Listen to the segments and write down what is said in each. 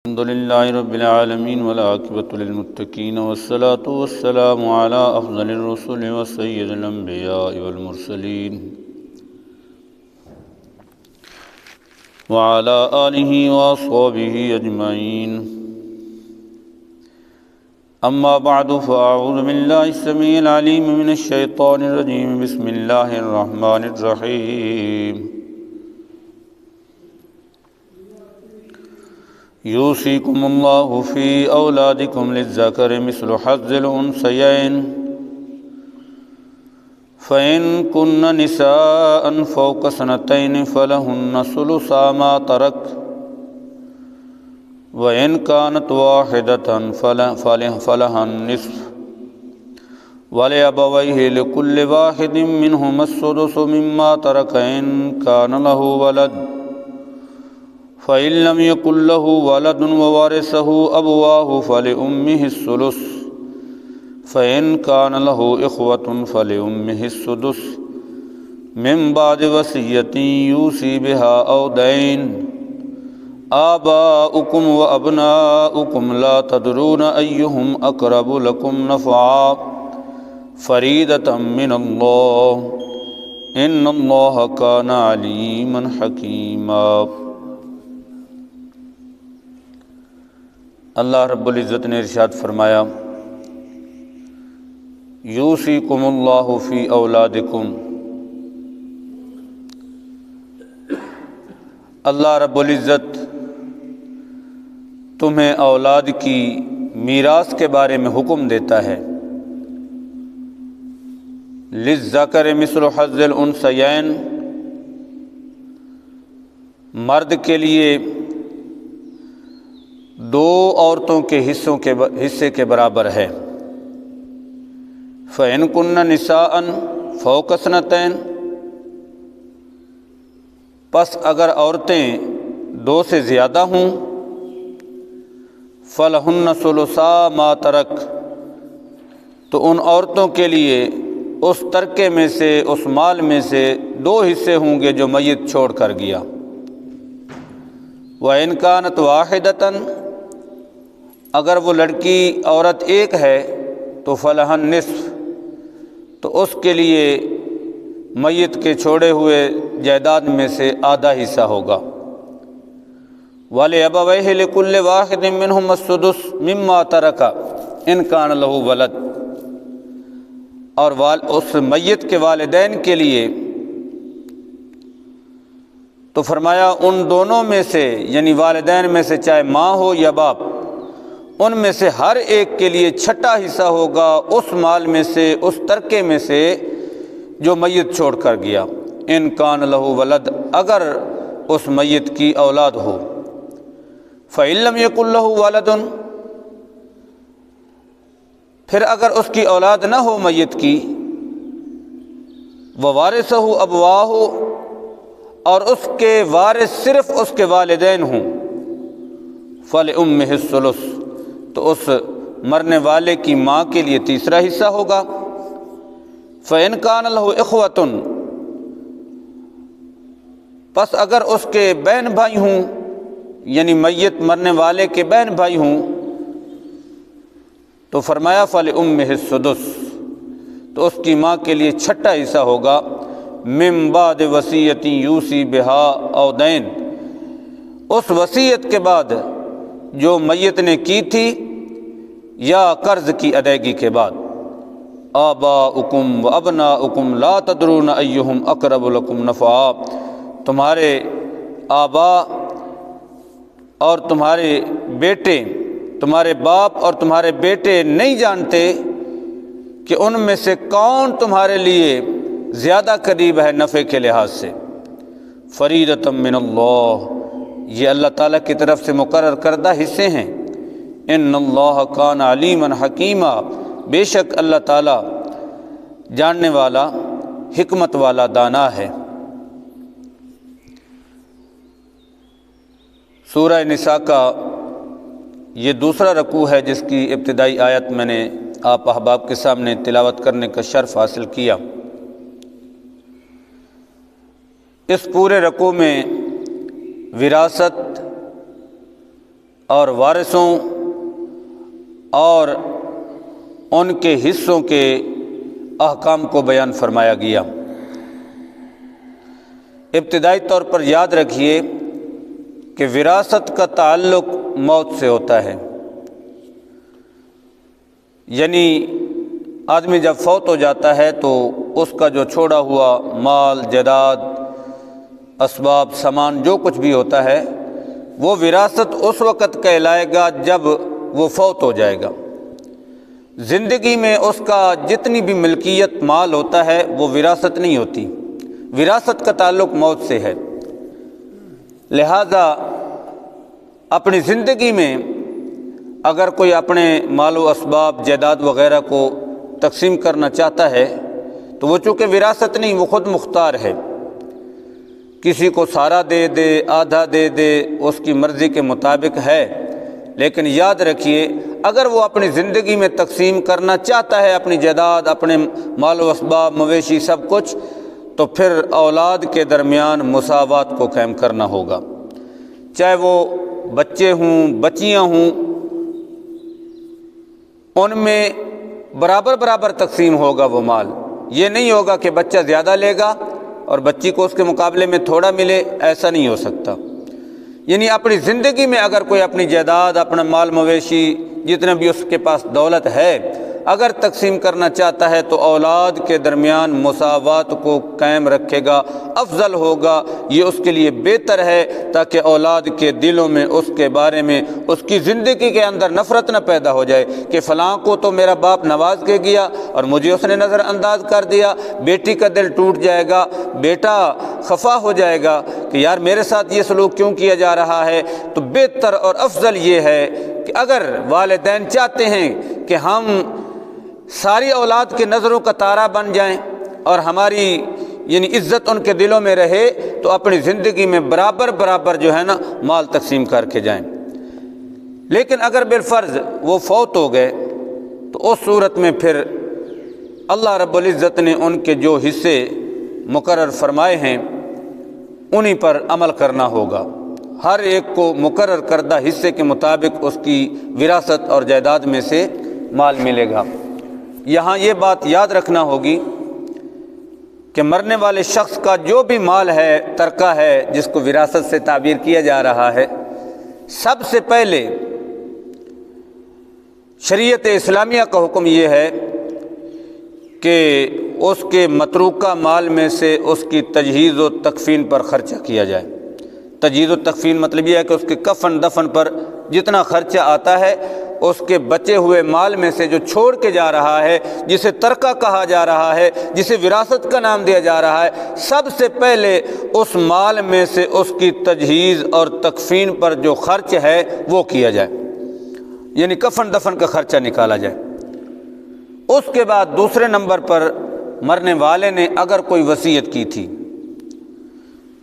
الحمد للہ رب العالمین والعاقبۃ للمتقین والصلاة والسلام علی افضل الرسل وسید الانبیاء والمرسلین وعلی آلہ واصحابہ اجمعین اما بعد فاعوذ باللہ السمیع العلیم من الشیطان الرجیم بسم اللہ الرحمن الرحیم یوصیکم اللہ فی اولادکم للذکر مثل حظ الانثیین فإن کن نساء فوق سنتین فلہن ثلثا ما ترک وإن كانت واحدة فلها النصف ولأبويه لكل واحد منهما السدس مما ترك إن كان له ولد فإن لم يكن له ولد وورثه أبواه فلأمه الثلث فإن كان له إخوة فلأمه السدس من بعد وصية يوصي بها أو دين آباؤكم وأبناؤكم لا تدرون أيهم أقرب لكم نفعا فريدة من الله إن الله كان عليما حكيما۔ اللہ رب العزت نے ارشاد فرمایا، یوصیکم اللہ فی اولادکم، اللہ رب العزت تمہیں اولاد کی میراث کے بارے میں حکم دیتا ہے۔ للذکر مثل حظ الانثیین، مرد کے لیے دو عورتوں کے حصے کے برابر ہے۔ فإن کن نساء فوق سنتین، پس اگر عورتیں دو سے زیادہ ہوں، فلہن ثلثا ما ترک، تو ان عورتوں کے لیے اس ترکے میں سے، اس مال میں سے دو حصے ہوں گے جو میت چھوڑ کر گیا۔ وَإِنْ كَانَتْ وَاحِدَةً، اگر وہ لڑکی عورت ایک ہے تو فلہا النصف، تو اس کے لیے میت کے چھوڑے ہوئے جائیداد میں سے آدھا حصہ ہوگا۔ وَلِأَبَوَيْهِ لِكُلِّ وَاحِدٍ مِّنْهُمَا السُّدُسُ مِمَّا تَرَكَ إِنْ كَانَ لَهُ وَلَدٌ، اور اس میت کے والدین کے لیے تو فرمایا ان دونوں میں سے، یعنی والدین میں سے چاہے ماں ہو یا باپ، ان میں سے ہر ایک کے لیے چھٹا حصہ ہوگا اس مال میں سے، اس ترکے میں سے جو میت چھوڑ کر گیا۔ ان کان لہ ولد، اگر اس میت کی اولاد ہو۔ فإن لم یکن لہ ولد، پھر اگر اس کی اولاد نہ ہو میت کی، ووارثہ ابواہ، اور اس کے وارث صرف اس کے والدین ہوں، فلأمہ الثلث، تو اس مرنے والے کی ماں کے لیے تیسرا حصہ ہوگا۔ فإن کان لہ اخوۃ، پس اگر اس کے بہن بھائی ہوں، یعنی میت مرنے والے کے بہن بھائی ہوں، تو فرمایا فلأمہ السدس، تو اس کی ماں کے لیے چھٹا حصہ ہوگا۔ من بعد وصیۃ یوصی بہا او دین، اس وصیت کے بعد جو میت نے کی تھی یا قرض کی ادائیگی کے بعد۔ آباؤکم و ابناؤکم لا تدرون ایہم اقرب لکم نفعا، تمہارے آبا اور تمہارے بیٹے، تمہارے باپ اور تمہارے بیٹے نہیں جانتے کہ ان میں سے کون تمہارے لیے زیادہ قریب ہے نفع کے لحاظ سے۔ فریدۃ من اللہ، یہ اللہ تعالیٰ کی طرف سے مقرر کردہ حصے ہیں۔ ان اللہ کان علیما حکیما، بے شک اللہ تعالیٰ جاننے والا، حکمت والا، دانا ہے۔ سورہ نساء کا یہ دوسرا رکوع ہے جس کی ابتدائی آیت میں نے آپ احباب کے سامنے تلاوت کرنے کا شرف حاصل کیا۔ اس پورے رکوع میں وراثت اور وارثوں اور ان کے حصوں کے احکام کو بیان فرمایا گیا۔ ابتدائی طور پر یاد رکھیے کہ وراثت کا تعلق موت سے ہوتا ہے، یعنی آدمی جب فوت ہو جاتا ہے تو اس کا جو چھوڑا ہوا مال جائیداد اسباب سامان جو کچھ بھی ہوتا ہے وہ وراثت اس وقت کہلائے گا جب وہ فوت ہو جائے گا۔ زندگی میں اس کا جتنی بھی ملکیت مال ہوتا ہے وہ وراثت نہیں ہوتی، وراثت کا تعلق موت سے ہے۔ لہذا اپنی زندگی میں اگر کوئی اپنے مال و اسباب جائیداد وغیرہ کو تقسیم کرنا چاہتا ہے تو وہ چونکہ وراثت نہیں، وہ خود مختار ہے، کسی کو سارا دے دے آدھا دے دے اس کی مرضی کے مطابق ہے۔ لیکن یاد رکھیے اگر وہ اپنی زندگی میں تقسیم کرنا چاہتا ہے اپنی جائیداد اپنے مال و اسباب مویشی سب کچھ، تو پھر اولاد کے درمیان مساوات کو قائم کرنا ہوگا، چاہے وہ بچے ہوں بچیاں ہوں، ان میں برابر برابر تقسیم ہوگا وہ مال۔ یہ نہیں ہوگا کہ بچہ زیادہ لے گا اور بچی کو اس کے مقابلے میں تھوڑا ملے، ایسا نہیں ہو سکتا۔ یعنی اپنی زندگی میں اگر کوئی اپنی جائیداد اپنا مال مویشی جتنے بھی اس کے پاس دولت ہے اگر تقسیم کرنا چاہتا ہے تو اولاد کے درمیان مساوات کو قائم رکھے گا، افضل ہوگا، یہ اس کے لیے بہتر ہے، تاکہ اولاد کے دلوں میں اس کے بارے میں اس کی زندگی کے اندر نفرت نہ پیدا ہو جائے کہ فلاں کو تو میرا باپ نواز کے گیا اور مجھے اس نے نظر انداز کر دیا۔ بیٹی کا دل ٹوٹ جائے گا، بیٹا خفا ہو جائے گا کہ یار میرے ساتھ یہ سلوک کیوں کیا جا رہا ہے۔ تو بہتر اور افضل یہ ہے کہ اگر والدین چاہتے ہیں کہ ہم ساری اولاد کے نظروں کا تارا بن جائیں اور ہماری یعنی عزت ان کے دلوں میں رہے، تو اپنی زندگی میں برابر برابر جو ہے نا مال تقسیم کر کے جائیں۔ لیکن اگر بالفرض وہ فوت ہو گئے تو اس صورت میں پھر اللہ رب العزت نے ان کے جو حصے مقرر فرمائے ہیں انہی پر عمل کرنا ہوگا، ہر ایک کو مقرر کردہ حصے کے مطابق اس کی وراثت اور جائیداد میں سے مال ملے گا۔ یہاں یہ بات یاد رکھنا ہوگی کہ مرنے والے شخص کا جو بھی مال ہے ترکہ ہے جس کو وراثت سے تعبیر کیا جا رہا ہے، سب سے پہلے شریعت اسلامیہ کا حکم یہ ہے کہ اس کے متروکہ مال میں سے اس کی تجہیز و تکفین پر خرچہ کیا جائے۔ تجہیز و تکفین مطلب یہ ہے کہ اس کے کفن دفن پر جتنا خرچہ آتا ہے اس کے بچے ہوئے مال میں سے جو چھوڑ کے جا رہا ہے، جسے ترکہ کہا جا رہا ہے، جسے وراثت کا نام دیا جا رہا ہے، سب سے پہلے اس مال میں سے اس کی تجہیز اور تکفین پر جو خرچ ہے وہ کیا جائے، یعنی کفن دفن کا خرچہ نکالا جائے۔ اس کے بعد دوسرے نمبر پر مرنے والے نے اگر کوئی وصیت کی تھی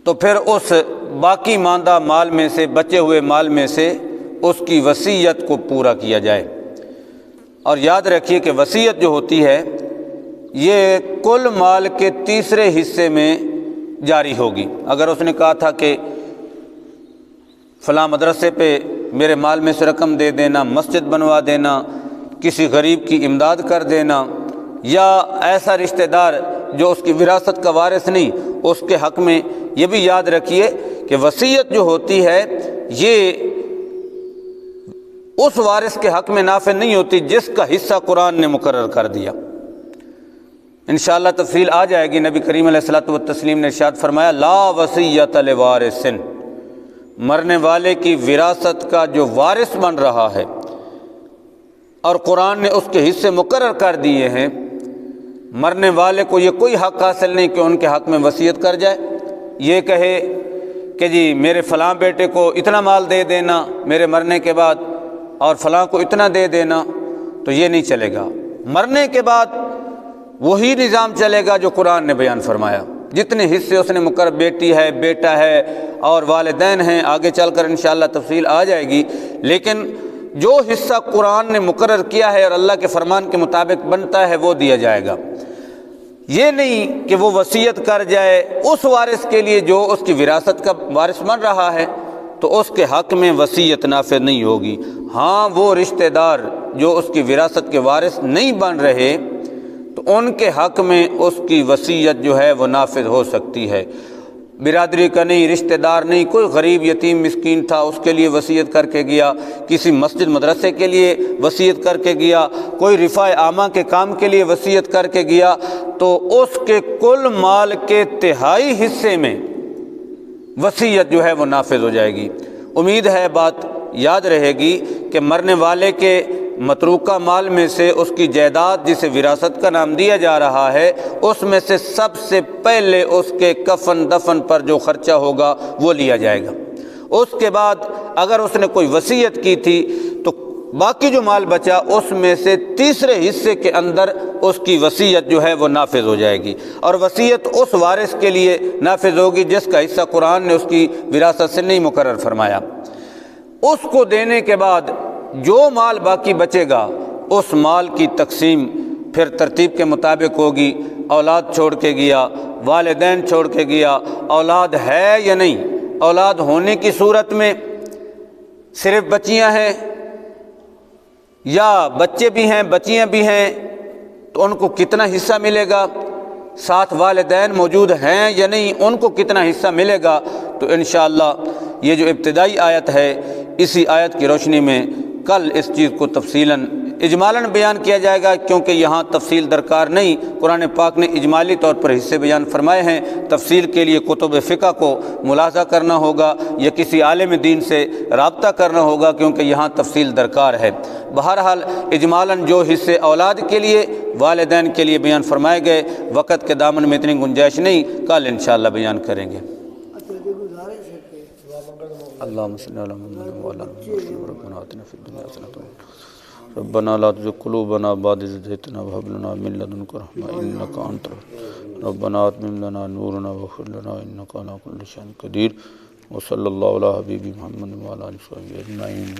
تو پھر اس باقی ماندہ مال میں سے بچے ہوئے مال میں سے اس کی وصیت کو پورا کیا جائے۔ اور یاد رکھیے کہ وصیت جو ہوتی ہے یہ کل مال کے تیسرے حصے میں جاری ہوگی۔ اگر اس نے کہا تھا کہ فلاں مدرسے پہ میرے مال میں سے رقم دے دینا، مسجد بنوا دینا، کسی غریب کی امداد کر دینا، یا ایسا رشتہ دار جو اس کی وراثت کا وارث نہیں اس کے حق میں، یہ بھی یاد رکھیے کہ وصیت جو ہوتی ہے یہ اس وارث کے حق میں نافذ نہیں ہوتی جس کا حصہ قرآن نے مقرر کر دیا۔ انشاءاللہ تفصیل آ جائے گی۔ نبی کریم علیہ الصلوۃ والتسلیم نے ارشاد فرمایا لا وصیۃ لوارث، مرنے والے کی وراثت کا جو وارث بن رہا ہے اور قرآن نے اس کے حصے مقرر کر دیے ہیں، مرنے والے کو یہ کوئی حق حاصل نہیں کہ ان کے حق میں وصیت کر جائے، یہ کہے کہ جی میرے فلاں بیٹے کو اتنا مال دے دینا میرے مرنے کے بعد اور فلاں کو اتنا دے دینا، تو یہ نہیں چلے گا۔ مرنے کے بعد وہی نظام چلے گا جو قرآن نے بیان فرمایا، جتنے حصے اس نے مقرر، بیٹی ہے، بیٹا ہے اور والدین ہیں، آگے چل کر انشاءاللہ تفصیل آ جائے گی، لیکن جو حصہ قرآن نے مقرر کیا ہے اور اللہ کے فرمان کے مطابق بنتا ہے وہ دیا جائے گا۔ یہ نہیں کہ وہ وصیت کر جائے اس وارث کے لیے جو اس کی وراثت کا وارث بن رہا ہے، تو اس کے حق میں وصیت نافذ نہیں ہوگی۔ ہاں وہ رشتہ دار جو اس کی وراثت کے وارث نہیں بن رہے تو ان کے حق میں اس کی وصیت جو ہے وہ نافذ ہو سکتی ہے۔ برادری کا نہیں، رشتہ دار نہیں، کوئی غریب یتیم مسکین تھا، اس کے لیے وصیت کر کے گیا، کسی مسجد مدرسے کے لیے وصیت کر کے گیا، کوئی رفاع عامہ کے کام کے لیے وصیت کر کے گیا، تو اس کے کل مال کے تہائی حصے میں وصیت جو ہے وہ نافذ ہو جائے گی۔ امید ہے بات یاد رہے گی کہ مرنے والے کے متروکہ مال میں سے اس کی جائیداد جسے وراثت کا نام دیا جا رہا ہے، اس میں سے سب سے پہلے اس کے کفن دفن پر جو خرچہ ہوگا وہ لیا جائے گا۔ اس کے بعد اگر اس نے کوئی وصیت کی تھی تو باقی جو مال بچا اس میں سے تیسرے حصے کے اندر اس کی وصیت جو ہے وہ نافذ ہو جائے گی، اور وصیت اس وارث کے لیے نافذ ہوگی جس کا حصہ قرآن نے اس کی وراثت سے نہیں مقرر فرمایا۔ اس کو دینے کے بعد جو مال باقی بچے گا اس مال کی تقسیم پھر ترتیب کے مطابق ہوگی۔ اولاد چھوڑ کے گیا، والدین چھوڑ کے گیا، اولاد ہے یا نہیں، اولاد ہونے کی صورت میں صرف بچیاں ہیں یا بچے بھی ہیں بچیاں بھی ہیں تو ان کو کتنا حصہ ملے گا، ساتھ والدین موجود ہیں یا نہیں ان کو کتنا حصہ ملے گا، تو انشاءاللہ یہ جو ابتدائی آیت ہے اسی آیت کی روشنی میں کل اس چیز کو تفصیلاً اجمالاً بیان کیا جائے گا، کیونکہ یہاں تفصیل درکار نہیں، قرآن پاک نے اجمالی طور پر حصے بیان فرمائے ہیں۔ تفصیل کے لیے کتب فقہ کو ملاحظہ کرنا ہوگا یا کسی عالم دین سے رابطہ کرنا ہوگا، کیونکہ یہاں تفصیل درکار ہے۔ بہرحال اجمالاً جو حصے اولاد کے لیے والدین کے لیے بیان فرمائے گئے، وقت کے دامن میں اتنی گنجائش نہیں، کل انشاءاللہ بیان کریں گے۔ اللہم صلی علی محمد وعلی آل محمد ربنا آتنا فی الدنیا حسنۃ ربنا لا تزغ قلوبنا بعد إذ هديتنا وهب لنا من لدنك رحمة إنك أنت الوهاب ربنا أتمم لنا نورنا واغفر لنا إنك على كل شيء قدير وصلی اللہ علی حبیب محمد وعلی آلہ وصحبہ اجمعین۔